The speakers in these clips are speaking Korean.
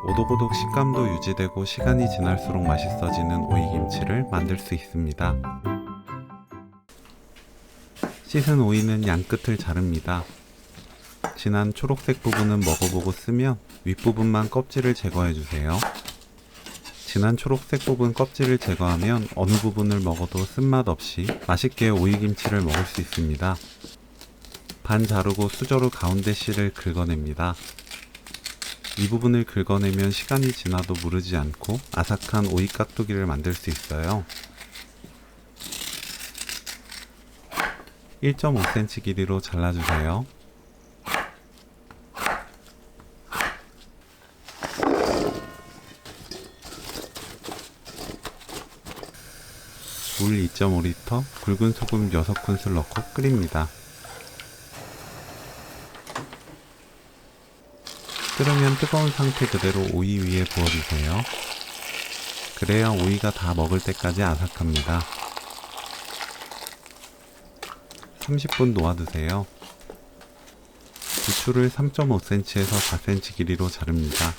오독오독 식감도 유지되고 시간이 지날수록 맛있어지는 오이김치를 만들 수 있습니다. 씻은 오이는 양끝을 자릅니다. 진한 초록색 부분은 먹어보고 쓰면 윗부분만 껍질을 제거해주세요. 진한 초록색 부분 껍질을 제거하면 어느 부분을 먹어도 쓴맛 없이 맛있게 오이김치를 먹을 수 있습니다. 반 자르고 수저로 가운데 씨를 긁어냅니다. 이 부분을 긁어내면 시간이 지나도 무르지 않고 아삭한 오이 깍두기를 만들 수 있어요. 1.5cm 길이로 잘라주세요. 물 2.5L, 굵은 소금 6큰술 넣고 끓입니다. 끓으면 뜨거운 상태 그대로 오이 위에 부어주세요. 그래야 오이가 다 먹을 때까지 아삭합니다. 30분 놓아두세요. 부추를 3.5cm에서 4cm 길이로 자릅니다.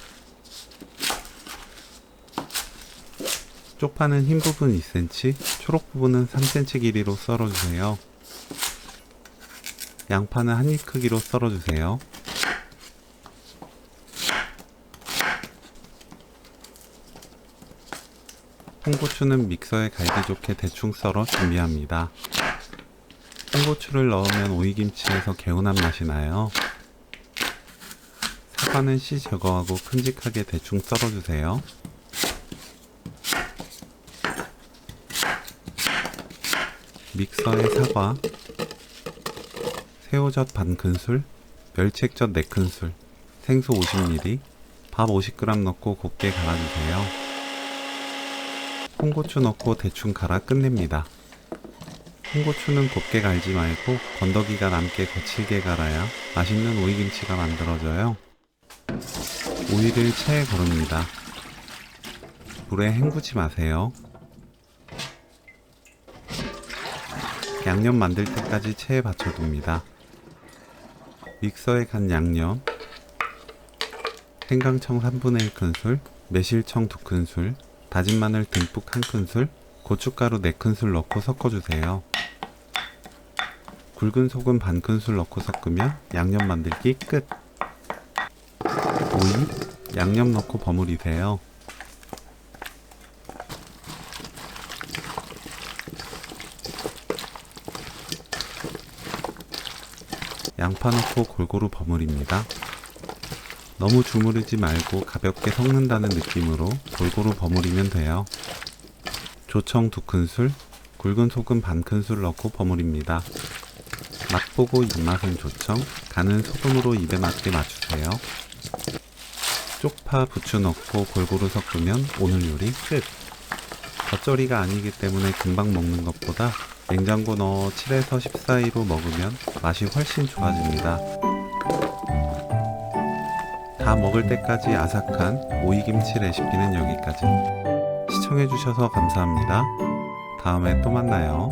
쪽파는 흰 부분 2cm, 초록 부분은 3cm 길이로 썰어주세요. 양파는 한입 크기로 썰어주세요. 홍고추는 믹서에 갈기 좋게 대충 썰어 준비합니다. 홍고추를 넣으면 오이김치에서 개운한 맛이 나요. 사과는 씨 제거하고 큼직하게 대충 썰어주세요. 믹서에 사과, 새우젓 반큰술, 멸치액젓 4큰술, 생수 50ml, 밥 50g 넣고 곱게 갈아주세요. 홍고추 넣고 대충 갈아 끝냅니다. 홍고추는 곱게 갈지 말고 건더기가 남게 거칠게 갈아야 맛있는 오이김치가 만들어져요. 오이를 체에 거릅니다. 물에 헹구지 마세요. 양념 만들 때까지 체에 받쳐둡니다. 믹서에 간 양념, 생강청 1/3 큰술, 매실청 2큰술, 다진 마늘 듬뿍 1큰술, 고춧가루 4큰술 넣고 섞어주세요. 굵은 소금 반큰술 넣고 섞으면 양념 만들기 끝! 오이, 양념 넣고 버무리세요. 양파 넣고 골고루 버무립니다. 너무 주무르지 말고 가볍게 섞는다는 느낌으로 골고루 버무리면 돼요. 조청 2큰술, 굵은 소금 반큰술 넣고 버무립니다. 맛보고 입맛은 조청, 간은 소금으로 입에 맞게 맞추세요. 쪽파, 부추 넣고 골고루 섞으면 오늘 요리 끝! 겉절이가 아니기 때문에 금방 먹는 것보다 냉장고 넣어 7에서 14일로 먹으면 맛이 훨씬 좋아집니다. 다 먹을 때까지 아삭한 오이김치 레시피는 여기까지. 시청해주셔서 감사합니다. 다음에 또 만나요.